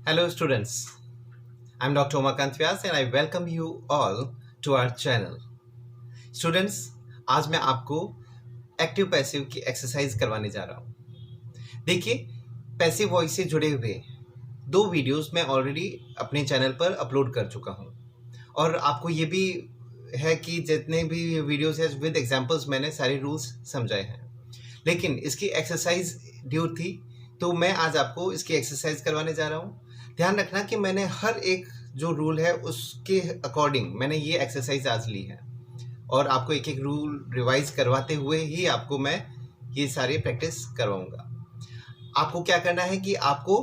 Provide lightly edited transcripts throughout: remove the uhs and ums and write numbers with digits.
Hello students, I'm Dr. Umakant Vyas and I welcome you all to our channel. Students, आज मैं आपको active passive की exercise करवाने जा रहा हूँ। देखिए, पैसिव वॉइस से जुड़े हुए 2 वीडियोस मैं ऑलरेडी अपने चैनल पर अपलोड कर चुका हूँ और आपको ये भी है कि जितने भी वीडियोस हैं विद एग्जांपल्स मैंने सारे रूल्स समझाए हैं, लेकिन इसकी एक्सरसाइज ड्यू थी तो मैं आज आपको इसकी एक्सरसाइज करवाने जा रहा हूँ। ध्यान रखना कि मैंने हर एक जो रूल है उसके अकॉर्डिंग मैंने ये एक्सरसाइज आज ली है और आपको एक एक रूल रिवाइज करवाते हुए ही आपको मैं ये सारे प्रैक्टिस करवाऊंगा। आपको क्या करना है कि आपको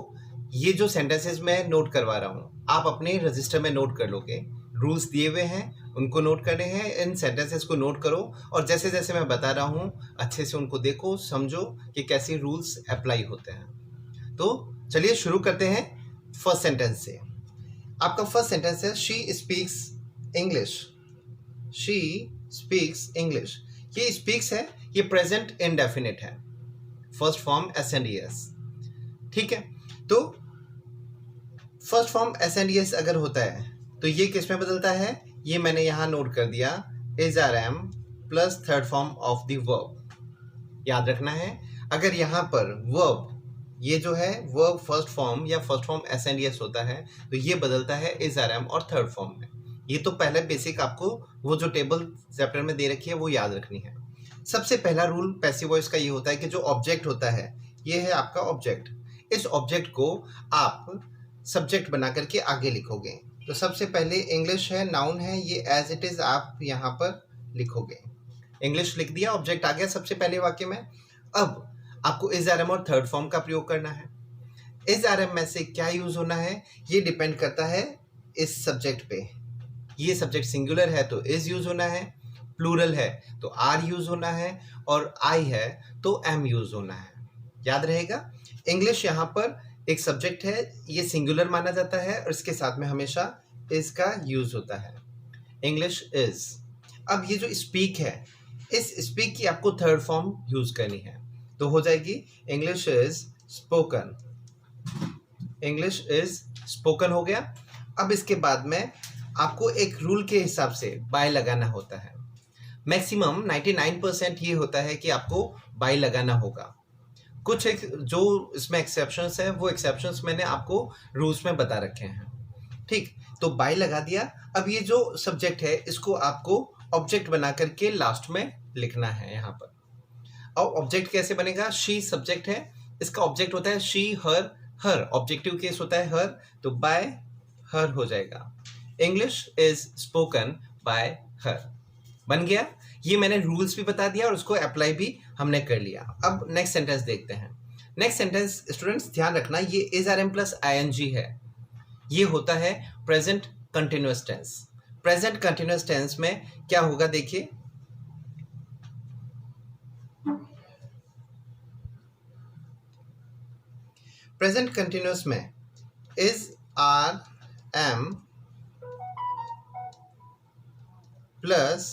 ये जो सेंटेंसेस मैं नोट करवा रहा हूँ आप अपने रजिस्टर में नोट कर लोगे। रूल्स दिए हुए हैं, उनको नोट करने हैं, इन सेंटेंसेस को नोट करो और जैसे जैसे मैं बता रहा हूँ अच्छे से उनको देखो, समझो कि कैसे रूल्स अप्लाई होते हैं। तो चलिए शुरू करते हैं फर्स्ट सेंटेंस से। आपका फर्स्ट सेंटेंस है she speaks English. She speaks English. ये स्पीक्स है, ये प्रेजेंट इंडेफिनिट है, first form S and S. ठीक है, तो first form S and S अगर होता है तो ये किस में बदलता है, ये मैंने यहाँ नोट कर दिया, is are am plus third form of the verb. याद रखना है, अगर यहाँ पर वर्ब ये जो है वर्ब फर्स्ट फॉर्म या first form S and S होता है तो ये बदलता है इज आर एम और थर्ड फॉर्म में। ये तो पहले बेसिक आपको वो जो टेबल चैप्टर में दे रखी है वो याद रखनी है। सबसे पहला रूल पैसिव वॉइस का ये होता है कि जो ऑब्जेक्ट होता है ये है आपका ऑब्जेक्ट, इस ऑब्जेक्ट को आप सब्जेक्ट बना करके आगे लिखोगे। तो सबसे पहले इंग्लिश है, नाउन है, ये एज इट इज आप यहाँ पर लिखोगे। इंग्लिश लिख दिया, ऑब्जेक्ट आ गया सबसे पहले वाक्य में। अब आपको इज आर एम और थर्ड फॉर्म का प्रयोग करना है। इज आर एम में से क्या यूज होना है ये डिपेंड करता है इस सब्जेक्ट पे। ये सब्जेक्ट सिंगुलर है तो इज यूज होना है, प्लूरल है तो आर यूज होना है और आई है तो एम यूज होना है। याद रहेगा, इंग्लिश यहाँ पर एक सब्जेक्ट है, ये सिंगुलर माना जाता है और इसके साथ में हमेशा इज का यूज होता है, इंग्लिश इज। अब ये जो स्पीक है, इस स्पीक की आपको थर्ड फॉर्म यूज करनी है तो हो जाएगी English is spoken. English is spoken हो गया। अब इसके बाद में आपको एक रूल के हिसाब से बाय लगाना होता है। मैक्सिमम 99% ये होता है कि आपको बाय लगाना होगा। कुछ एक जो इसमें एक्सेप्शंस है वो एक्सेप्शंस मैंने आपको रूल्स में बता रखे हैं। ठीक, तो बाय लगा दिया। अब ये जो सब्जेक्ट है इसको आपको ऑब्जेक्ट बना करके लास्ट में लिखना है यहाँ पर। और ऑब्जेक्ट कैसे बनेगा, शी सब्जेक्ट है, इसका ऑब्जेक्ट होता है she, her, her objective case होता है हर, तो बाय हर हो जाएगा। इंग्लिश इज स्पोकन बाय हर बन गया। ये मैंने रूल्स भी बता दिया और उसको अप्लाई भी हमने कर लिया। अब नेक्स्ट सेंटेंस देखते हैं। नेक्स्ट सेंटेंस स्टूडेंट्स ध्यान रखना, ये is are am plus I N G है, ये होता है present continuous tense. Present continuous tense में क्या होगा देखिए, प्रेजेंट कंटिन्यूअस में is are am plus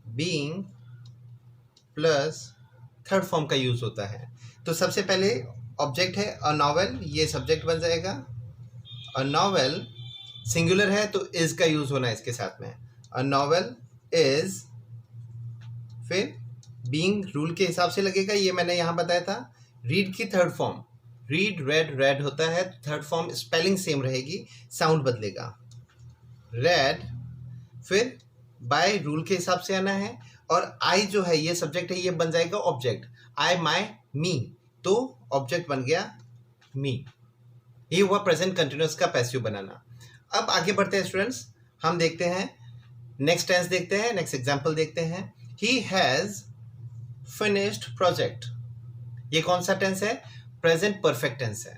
being plus third form का यूज होता है। तो सबसे पहले ऑब्जेक्ट है अ नॉवेल, ये सब्जेक्ट बन जाएगा। अ नॉवेल सिंगुलर है तो इज का यूज होना है इसके साथ में, अ नॉवेल इज। फिर बीइंग रूल के हिसाब से लगेगा, ये मैंने यहाँ बताया था। रीड की third form, read, red, red होता है, थर्ड फॉर्म स्पेलिंग सेम रहेगी, साउंड बदलेगा, रेड। फिर बाय रूल के हिसाब से आना है और आई जो है ये सब्जेक्ट है, ये बन जाएगा ऑब्जेक्ट, आई, माई, मी, तो ऑब्जेक्ट बन गया मी। ये हुआ प्रेजेंट कंटिन्यूअस का पैसिव बनाना। अब आगे बढ़ते हैं स्टूडेंट्स, हम देखते हैं नेक्स्ट टेंस, देखते हैं नेक्स्ट एग्जांपल देखते हैं। ही हैज फिनिश्ड प्रोजेक्ट, ये कौन सा टेंस है, प्रेजेंट परफेक्ट टेंस है।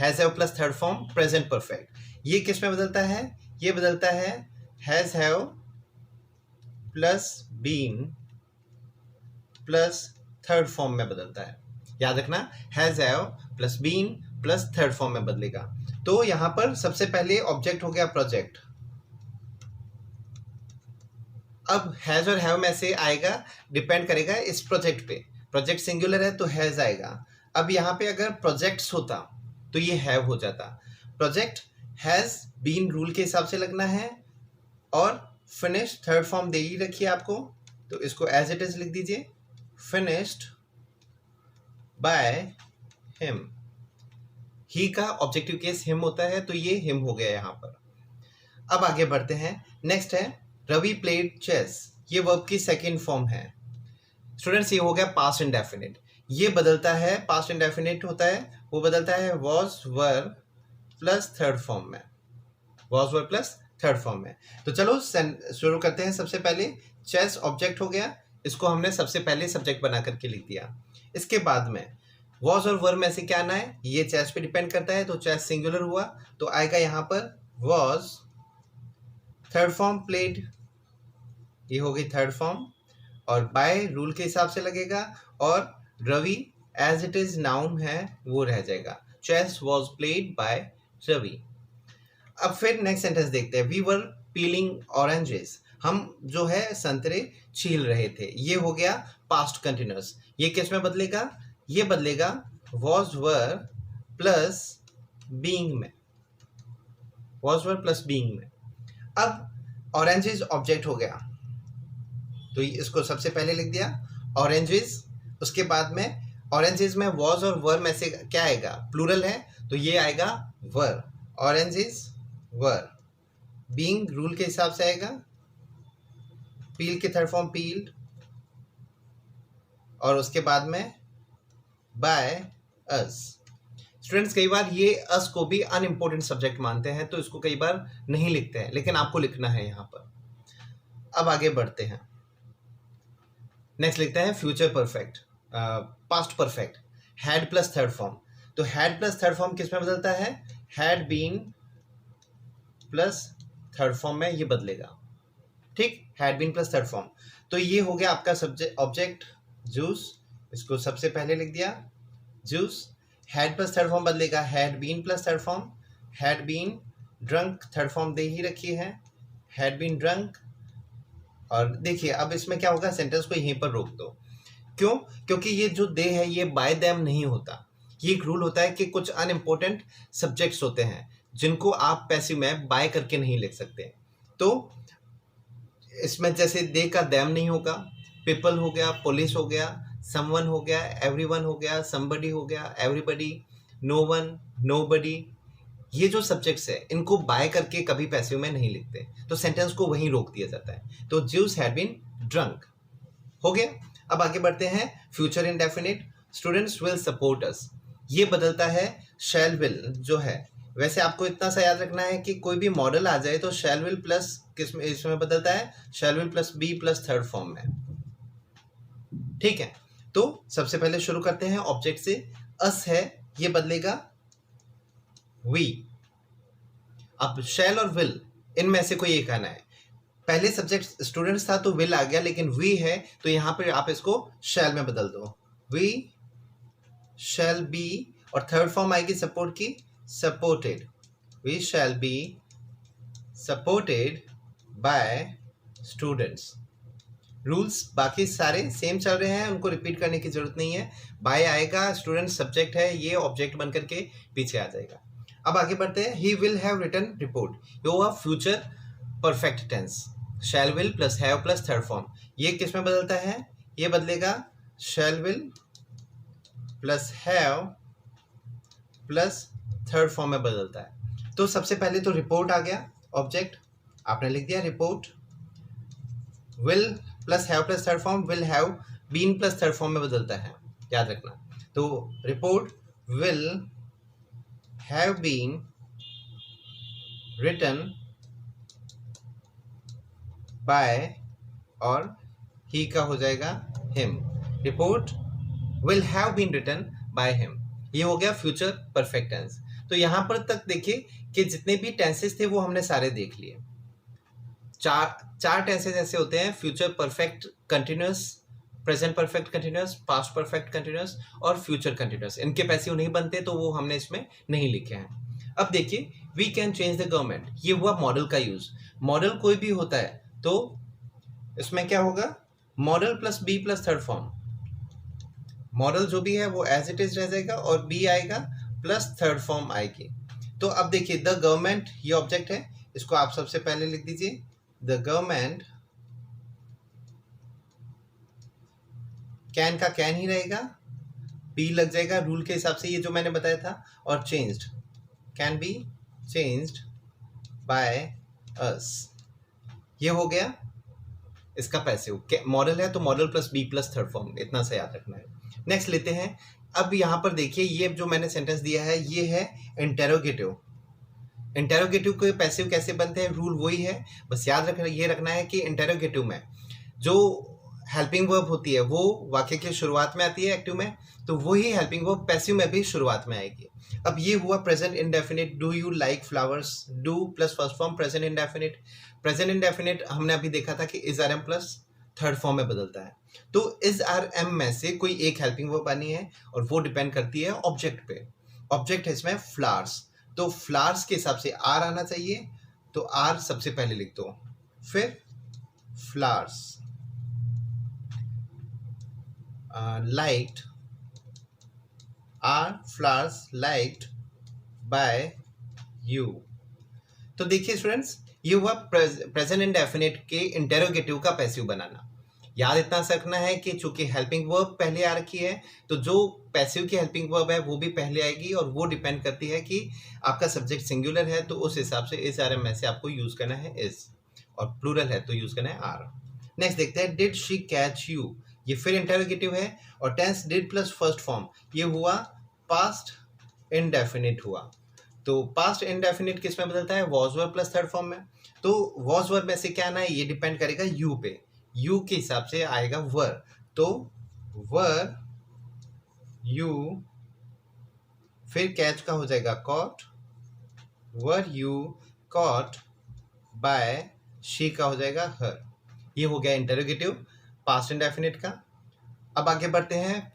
Has have plus third form present perfect, ये किस में बदलता है, ये बदलता है has have plus been plus third form में बदलता है। याद रखना, has have plus been plus third form में बदलेगा। तो यहां पर सबसे पहले ऑब्जेक्ट हो गया प्रोजेक्ट। अब हैज और हैव में से आएगा, डिपेंड करेगा इस प्रोजेक्ट पे। प्रोजेक्ट सिंगुलर है तो हैज आएगा। अब यहाँ पे अगर प्रोजेक्ट्स होता तो ये हैव हो जाता। प्रोजेक्ट हैज़ बीन रूल के हिसाब से लगना है, और फिनिश थर्ड फॉर्म दे ही रखिए आपको, तो इसको एज इट इज लिख दीजिए, फिनिश्ड बाय हिम। ही का ऑब्जेक्टिव केस हिम होता है, तो ये हिम हो गया यहाँ पर। अब आगे बढ़ते हैं। नेक्स्ट है रवि प्लेड चेस। ये वर्ब की सेकेंड फॉर्म है स्टूडेंट्स। ये हो गया पास्ट इंडेफिनिट। ये बदलता है, पास्ट इंडेफिनिट होता है वो बदलता है was were plus third form में, was were plus third form में। तो चलो शुरू करते हैं। सबसे पहले चेस ऑब्जेक्ट हो गया, इसको हमने सबसे पहले सब्जेक्ट बना करके लिख दिया। इसके बाद में वॉज और वर में से क्या आना है, ये चेस पे डिपेंड करता है, तो चेस सिंगुलर हुआ तो आएगा यहाँ पर वॉज, थर्ड फॉर्म प्लेड, ये हो गई थर्ड फॉर्म, और बाय रूल के हिसाब से लगेगा, और Ravi as it is known है वो रह जाएगा, chess was played by Ravi. अब फिर नेक्स्ट सेंटेंस देखते हैं। We were peeling oranges. हम जो है संतरे छील रहे थे। ये हो गया पास्ट कंटिन्यूअस। ये किस में बदलेगा, ये बदलेगा वॉज वर प्लस बीइंग में, वॉज वर प्लस बीइंग में। अब ऑरेंजेस ऑब्जेक्ट हो गया, तो इसको सबसे पहले लिख दिया ऑरेंजेस। उसके बाद में ऑरेंजेस में वॉज और वर में से क्या आएगा, प्लूरल है तो ये आएगा वर, ऑरेंजेस वर। बीइंग रूल के हिसाब से आएगा, पील की थर्ड फॉर्म पील्ड, और उसके बाद में बाय अस। स्टूडेंट्स कई बार ये अस को भी अनइम्पोर्टेंट सब्जेक्ट मानते हैं, तो इसको कई बार नहीं लिखते हैं, लेकिन आपको लिखना है यहाँ पर। अब आगे बढ़ते हैं। नेक्स्ट लिखते हैं future perfect, past perfect, had plus third form. तो हैड प्लस थर्ड फॉर्म किस में बदलता है, had been plus third form में ये बदलेगा। ठीक, had been plus third form. तो ये हो गया आपका सब्जेक्ट ऑब्जेक्ट जूस, इसको सबसे पहले लिख दिया juice. Had plus third form बदलेगा had been plus third form, had been drunk, third form दे ही रखी है, हैड बीन ड्रंक। और देखिए अब इसमें क्या होगा, सेंटेंस को यहीं पर रोक दो। क्यों, क्योंकि ये जो दे है ये बाय देम नहीं होता। ये एक रूल होता है कि कुछ अनइम्पोर्टेंट सब्जेक्ट्स होते हैं जिनको आप पैसिव में बाय करके नहीं लिख सकते। तो इसमें जैसे दे का देम नहीं होगा, पीपल हो गया, पुलिस हो गया, समवन हो गया, एवरीवन हो गया, समबडी हो गया, एवरीबडी, नो वन, नोबडी। ये जो सब्जेक्ट्स है इनको बाय करके कभी पैसिव में नहीं लिखते, तो सेंटेंस को वहीं रोक दिया जाता है। तो ज्यूस हैड बीन ड्रंक हो गया। अब आगे बढ़ते हैं future indefinite. Students will support us, ये बदलता है शैल विल जो है। वैसे आपको इतना सा याद रखना है कि कोई भी मॉडल आ जाए तो शैल विल प्लस किस में, इसमें बदलता है shall will plus be plus third form में। ठीक है, तो सबसे पहले शुरू करते हैं ऑब्जेक्ट से। अस है ये बदलेगा वी। अब शैल और विल इनमें से कोई एक आना है। पहले सब्जेक्ट स्टूडेंट्स था तो विल आ गया, लेकिन वी है तो यहाँ पर आप इसको शैल में बदल दो, वी शैल बी, और थर्ड फॉर्म आएगी सपोर्ट की, supported, we shall be supported by students. Rules बाकी सारे सेम चल रहे हैं, उनको रिपीट करने की जरूरत नहीं है। बाय आएगा, स्टूडेंट सब्जेक्ट है, ये ऑब्जेक्ट बन करके पीछे आ जाएगा। अब आगे बढ़ते हैं। He will have written report, ये हुआ future perfect tense, shall will plus have plus third form. ये किस में बदलता है, ये बदलेगा shall will plus have plus third form में बदलता है। तो सबसे पहले तो रिपोर्ट आ गया, ऑब्जेक्ट आपने लिख दिया report. Will plus have plus third form, will have been plus third form में बदलता है, याद रखना। तो report will have been written by, और ही का हो जाएगा him. Report will have been written by him, ये हो गया फ्यूचर परफेक्ट टेंस। तो यहाँ पर तक देखिए कि जितने भी टेंसेस थे वो हमने सारे देख लिए। चार टेंसेस ऐसे होते हैं, future perfect continuous, present perfect continuous, past perfect continuous और फ्यूचर कंटिन्यूअस। इनके पैसिव नहीं बनते तो वो हमने इसमें नहीं लिखे हैं। अब देखिए we can change the government, ये हुआ मॉडल का यूज। मॉडल कोई भी होता है तो इसमें क्या होगा, modal plus be plus third form. Modal जो भी है वो एज इट इज रह जाएगा और बी आएगा प्लस थर्ड फॉर्म आएगी। तो अब देखिए द गवर्नमेंट ये ऑब्जेक्ट है, इसको आप सबसे पहले लिख दीजिए द गवर्नमेंट, कैन का कैन ही रहेगा, बी लग जाएगा रूल के हिसाब से, ये जो मैंने बताया था, और changed, can be changed by us, ये हो गया इसका पैसिव। मॉडल है तो modal plus be plus third form, इतना सा याद रखना है। नेक्स्ट लेते हैं। अब यहाँ पर देखिए ये जो मैंने सेंटेंस दिया है ये है इंटेरोगेटिव। इंटेरोगेटिव के पैसिव कैसे बनते हैं, रूल वही है, बस याद रखना, ये रखना है कि इंटेरोगेटिव में जो हेल्पिंग वर्ब होती है वो वाक्य की शुरुआत में आती है एक्टिव में, तो वही हेल्पिंग वर्ब पैसिव में भी शुरुआत में आएगी। अब ये हुआ present indefinite, do you like flowers, do plus first form present indefinite. Present indefinite हमने अभी देखा था कि is are am plus third form में बदलता है, तो इज आर एम में से कोई एक हेल्पिंग वर्ब आनी है और वो डिपेंड करती है ऑब्जेक्ट पे। ऑब्जेक्ट है इसमें फ्लावर्स, तो फ्लावर्स के हिसाब से आर आना चाहिए, तो आर सबसे पहले लिख दो, फिर flowers, liked, are flowers liked by you। तो देखिए स्टूडेंट्स ये हुआ प्रेजेंट इंडेफिनिट के इंटेरोगेटिव का पैसिव बनाना। याद इतना रखना है कि चूंकि हेल्पिंग वर्ब पहले आ रखी है तो जो पैसिव की हेल्पिंग वर्ब है वो भी पहले आएगी, और वो डिपेंड करती है कि आपका सब्जेक्ट सिंगुलर है तो उस हिसाब से इस आर एम में से आपको यूज करना है इज, और प्लूरल है तो यूज करना है आर। नेक्स्ट देखते हैं डिड शी कैच यू, ये फिर इंटेरोगेटिव है, और tense did plus first form, ये हुआ पास्ट इंडेफिनिट हुआ। तो पास्ट इंडेफिनिट किस में बदलता है, was verb plus third form में। तो वॉज वर्ब में से क्या आना है, ये डिपेंड करेगा यू पे, यू के हिसाब से आएगा वर, तो वर यू, फिर कैच का हो जाएगा caught, were you caught by she का हो जाएगा हर। ये हो गया इंटेरोगेटिव पास्ट इंडेफिनिट का। अब आगे बढ़ते हैं,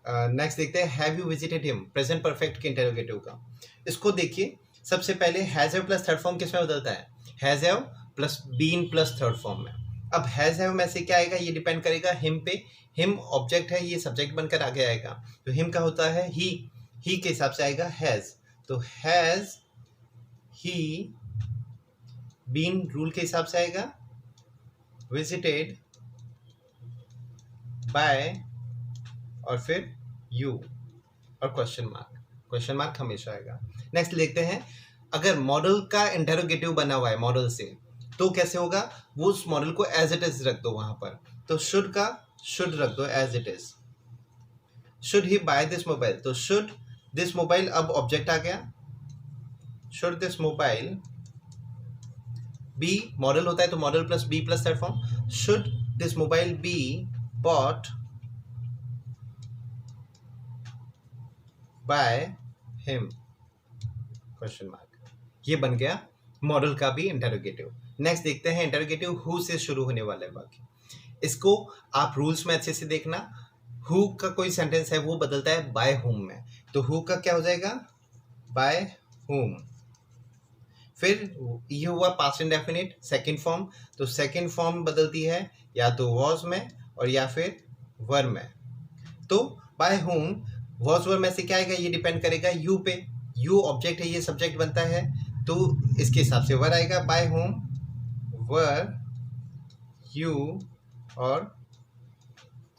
नेक्स्ट देखते हैं have you visited him, present perfect के इंटेरोगेटिव का। इसको देखिए सबसे पहले has have plus third form किस में बदलता है, has have plus been plus third form में। अब हैज हैव में से क्या आएगा, ये डिपेंड करेगा हिम पे, हिम ऑब्जेक्ट है, ये सब्जेक्ट बनकर आगे आएगा, तो हिम का होता है ही के हिसाब से आएगा हैज, तो हैज ही बीन रूल के हिसाब से आएगा विजिटेड बाय और फिर यू और क्वेश्चन मार्क हमेशा आएगा। नेक्स्ट देखते हैं, अगर मॉडल का इंटेरोगेटिव बना हुआ है मॉडल से तो कैसे होगा, वो उस मॉडल को एज इट इज रख दो वहां पर, तो शुड का शुड रख दो as it is. Should he buy this mobile, तो शुड दिस मोबाइल अब ऑब्जेक्ट आ गया, should this mobile be modal होता है तो modal plus be plus third form, should this mobile be bought by him question mark, ये बन गया मॉडल का भी इंटेरोगेटिव। नेक्स्ट देखते हैं इंटेरोगेटिव हु से शुरू होने वाले वाक्य, इसको आप रूल्स में अच्छे से देखना। हु का कोई सेंटेंस है वो बदलता है बाय हुम में, तो हु का क्या हो जाएगा बाय हुम। फिर ये हुआ पास्ट इंडेफिनिट सेकंड फॉर्म, तो सेकंड फॉर्म बदलती है या तो वॉज में और या फिर वर में, तो बाय होम वॉज वर में से क्या आएगा, ये डिपेंड करेगा यू पे, यू ऑब्जेक्ट है, ये सब्जेक्ट बनता है, तो इसके हिसाब से वर आएगा बाय होम वर यू और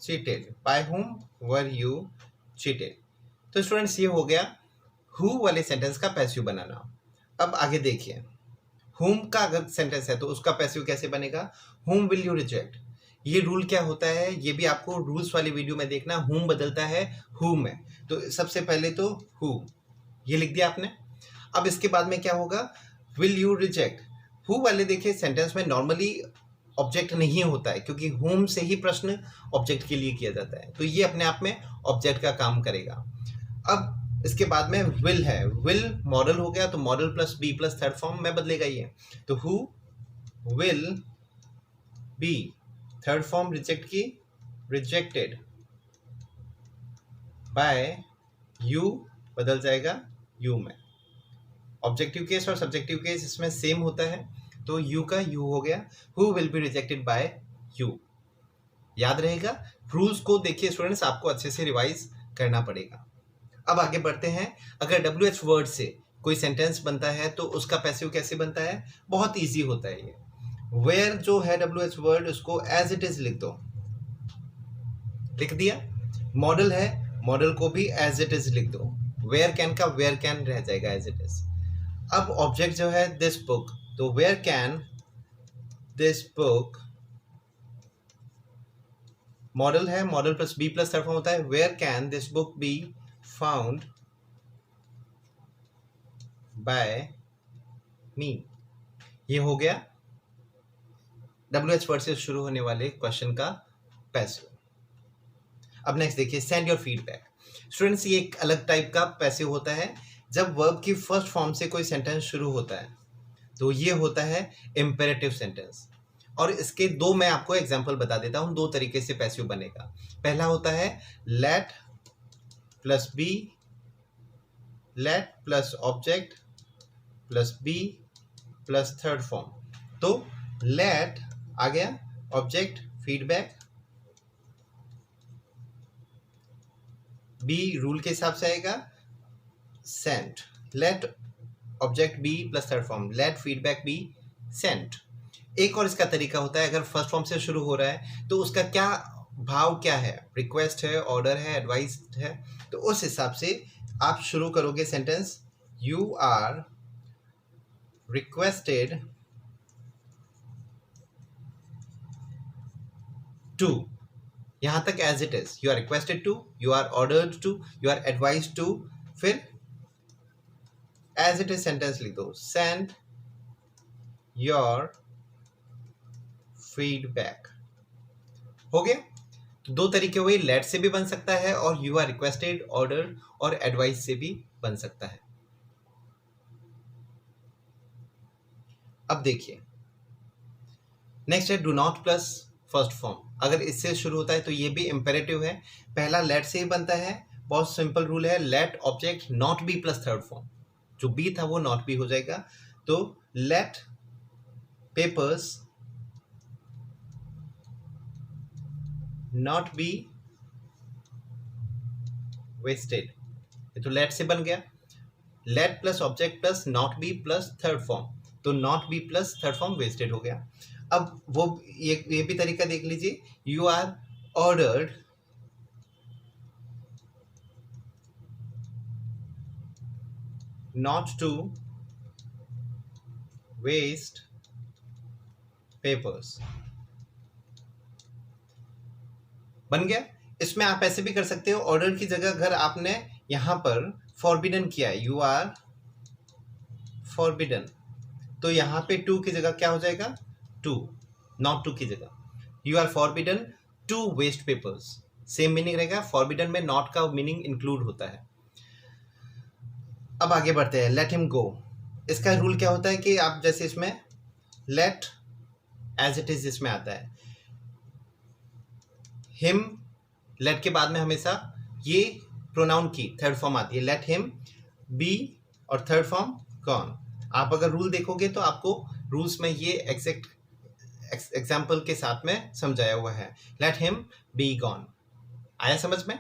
cheated, by whom were you cheated. तो स्टूडेंट्स ये हो गया हु वाले सेंटेंस का पैसिव बनाना। अब आगे देखिए हुम का अगर सेंटेंस है तो उसका पैसिव कैसे बनेगा, हुम विल यू रिजेक्ट। ये रूल क्या होता है ये भी आपको रूल्स वाली वीडियो में देखना, हुम बदलता है हु में, तो सबसे पहले तो हु ये लिख दिया आपने। अब इसके बाद में क्या होगा, विल यू रिजेक्ट। हु वाले देखिए सेंटेंस में नॉर्मली ऑब्जेक्ट नहीं होता है क्योंकि हुम से ही प्रश्न ऑब्जेक्ट के लिए किया जाता है, तो ये अपने आप में ऑब्जेक्ट का काम करेगा। अब इसके बाद में विल है, विल मॉडल हो गया तो modal plus be plus third form में बदलेगा ये, तो who will be third form reject की रिजेक्टेड बाय यू बदल जाएगा यू में। ऑब्जेक्टिव केस और सब्जेक्टिव केस इसमें सेम होता है, तो यू का यू हो गया, who will be rejected by you. याद रहेगा, रूल्स को देखिए स्टूडेंट्स आपको अच्छे से रिवाइज करना पड़ेगा। अब आगे बढ़ते हैं। अगर WH वर्ड से कोई सेंटेंस बनता है तो उसका पैसिव कैसे बनता है? बहुत ईजी होता है ये। वेयर जो है WH वर्ड, उसको एज इट इज लिख दो, लिख दिया। मॉडल है, मॉडल को भी एज इट इज लिख दो। वेयर कैन का वेयर कैन रह जाएगा एज इट इज। अब ऑब्जेक्ट जो है दिस बुक, तो where can this book, modal है, modal plus be plus third form होता है, where can this book be found by me. ये हो गया WH वर्ड से शुरू होने वाले क्वेश्चन का पैसिव। अब नेक्स्ट देखिए, सेंड योर फीडबैक। स्टूडेंट्स, ये एक अलग टाइप का पैसिव होता है। जब वर्ब की फर्स्ट फॉर्म से कोई सेंटेंस शुरू होता है तो ये होता है इम्पेरेटिव सेंटेंस। और इसके दो मैं आपको एग्जांपल बता देता हूं, दो तरीके से पैसिव बनेगा। पहला होता है let plus be, let plus object plus be plus third form. तो लेट आ गया, ऑब्जेक्ट फीडबैक, बी रूल के हिसाब से आएगा sent, let object be plus third form, let feedback be sent. एक और इसका तरीका होता है, अगर फर्स्ट फॉर्म से शुरू हो रहा है तो उसका क्या भाव क्या है, रिक्वेस्ट है, ऑर्डर है, एडवाइस है, तो उस हिसाब से आप शुरू करोगे sentence, you are requested to, यहां तक as it is, you are requested to, you are ordered to, you are advise to, फिर एज इट इज सेंटेंस लिख दो, सेंड योर फीडबैक। हो गया। तो दो तरीके हुए, लेट से भी बन सकता है और यू आर रिक्वेस्टेड, ऑर्डर और एडवाइस से भी बन सकता है। अब देखिए नेक्स्ट है do not plus first form. अगर इससे शुरू होता है तो ये भी इंपेरेटिव है। पहला लेट से ही बनता है, बहुत सिंपल रूल है, let object not be plus third form, जो बी था वो नॉट बी हो जाएगा। तो let papers not be wasted, ये तो लेट से बन गया। Let plus object plus not be plus third form, तो not be plus third form wasted हो गया। अब वो ये भी तरीका देख लीजिए, you are ordered not to waste papers, बन गया। इसमें आप ऐसे भी कर सकते हो, ऑर्डर की जगह अगर आपने यहां पर फॉरबिडन किया है, यू आर फॉरबिडन, तो यहां पे टू की जगह क्या हो जाएगा, टू, नॉट टू की जगह you are forbidden to waste papers, same meaning रहेगा। फॉरबिडन में नॉट का मीनिंग इंक्लूड होता है। अब आगे बढ़ते हैं, लेट हिम गो। इसका रूल क्या होता है कि आप जैसे इसमें लेट एज इट इज इसमें आता है, हिम लेट के बाद में हमेशा ये प्रोनाउन की थर्ड फॉर्म आती है, लेट हिम बी और थर्ड फॉर्म गॉन। आप अगर रूल देखोगे तो आपको रूल्स में ये एग्जैक्ट एग्जाम्पल के साथ में समझाया हुआ है, लेट हिम बी गॉन। आया समझ में?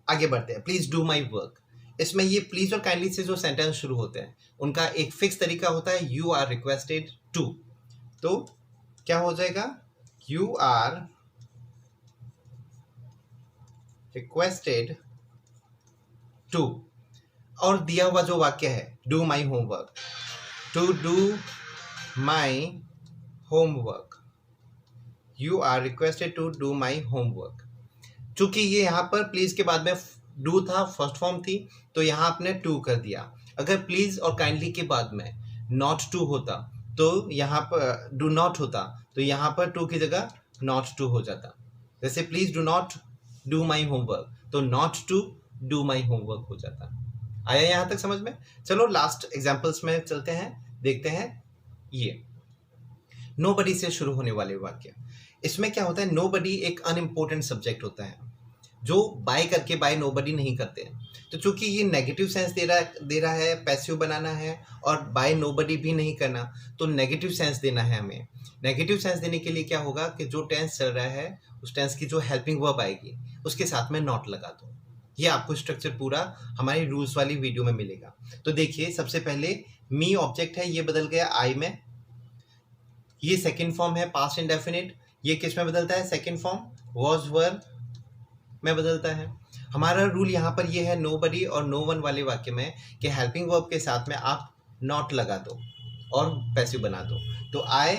आगे बढ़ते हैं, प्लीज डू माई वर्क। इसमें ये प्लीज और काइंडली से जो सेंटेंस शुरू होते हैं उनका एक फिक्स तरीका होता है, यू आर रिक्वेस्टेड टू, तो क्या हो जाएगा, यू आर रिक्वेस्टेड टू, और दिया हुआ जो वाक्य है do my homework, to do my homework, you are requested to do my homework. चूंकि ये यहाँ पर प्लीज के बाद में डू था, फर्स्ट फॉर्म थी, तो यहाँ आपने टू कर दिया। अगर प्लीज और काइंडली के बाद में नॉट टू होता तो यहाँ पर डू नॉट होता, तो यहाँ पर टू की जगह नॉट टू हो जाता। जैसे please do not do my homework, तो not to do my homework हो जाता। आया यहाँ तक समझ में? चलो लास्ट एग्जाम्पल्स में चलते हैं, देखते हैं। ये नोबडी से शुरू होने वाले वाक्य, इसमें क्या होता है, नोबडी एक अनइम्पोर्टेंट सब्जेक्ट होता है जो बाय करके बाय नोबडी नहीं करते। तो चूंकि ये नेगेटिव सेंस दे रहा है, पैसिव बनाना है और बाय नोबडी भी नहीं करना, तो नेगेटिव सेंस देना है हमें। नेगेटिव सेंस देने के लिए क्या होगा कि जो टेंस चल रहा है उस टेंस की जो हेल्पिंग वर्ब आएगी उसके साथ में नॉट लगा दो। ये आपको स्ट्रक्चर पूरा हमारी रूल्स वाली वीडियो में मिलेगा। तो देखिए, सबसे पहले मी ऑब्जेक्ट है, ये बदल गया आई में। ये सेकंड फॉर्म है पास्ट इंडेफिनिट, ये किस में बदलता है? सेकंड फॉर्म वाज वर में बदलता है। हमारा रूल यहाँ पर ये है नोबडी और नो वन वाले वाक्य में कि हेल्पिंग वर्ब के साथ में आप नॉट लगा दो और पैसिव बना दो। तो आई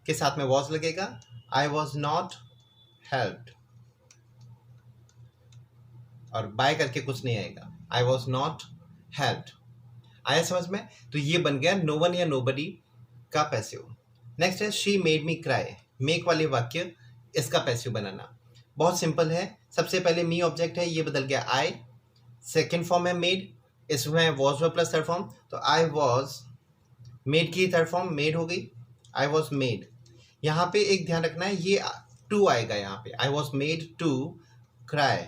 के साथ में वॉज लगेगा, आई वॉज नॉट हेल्प्ड, और बाय करके कुछ नहीं आएगा, आई वॉज नॉट हेल्प्ड। आया समझ में? तो ये बन गया नो वन या नोबडी का पैसिव। नेक्स्ट है she made me cry, make वाले वाक्य इसका पैसिव बनाना बहुत सिंपल है। सबसे पहले मी ऑब्जेक्ट है, ये बदल गया आई, सेकेंड फॉर्म है मेड, इसमें was were plus third form, तो आई वॉज मेड की थर्ड फॉर्म मेड हो गई, आई वॉज मेड। यहाँ पे एक ध्यान रखना है, ये टू आएगा यहाँ पे, I was made to cry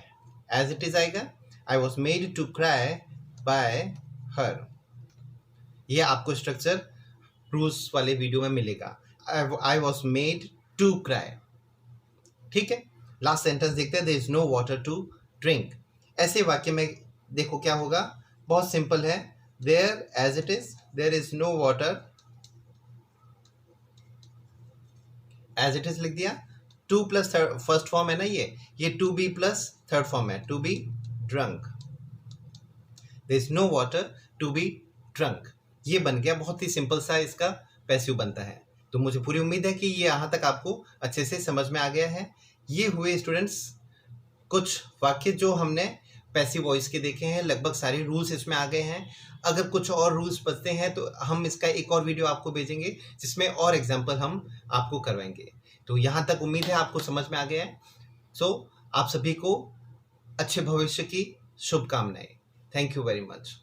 as it is आएगा, I was made to cry by her. ये आपको स्ट्रक्चर रूल्स वाले वीडियो में मिलेगा। I was made to cry, ठीक है। लास्ट सेंटेंस देखते हैं, there is no water to drink. ऐसे वाक्य में देखो क्या होगा, बहुत सिंपल है, there as it is, there is no water, as it is लिख दिया, टू प्लस फर्स्ट फॉर्म है ना, ये to be plus third form है, to be drunk, there is no water to be drunk. ये बन गया, बहुत ही सिंपल सा इसका पैसिव बनता है। तो मुझे पूरी उम्मीद है कि ये यहाँ तक आपको अच्छे से समझ में आ गया है। ये हुए स्टूडेंट्स कुछ वाक्य जो हमने पैसिव वॉइस के देखे हैं, लगभग सारे रूल्स इसमें आ गए हैं। अगर कुछ और रूल्स बचते हैं तो हम इसका एक और वीडियो आपको भेजेंगे जिसमें और एग्जाम्पल हम आपको करवाएंगे। तो यहाँ तक उम्मीद है आपको समझ में आ गया है। सो आप सभी को अच्छे भविष्य की शुभकामनाएं। Thank you very much.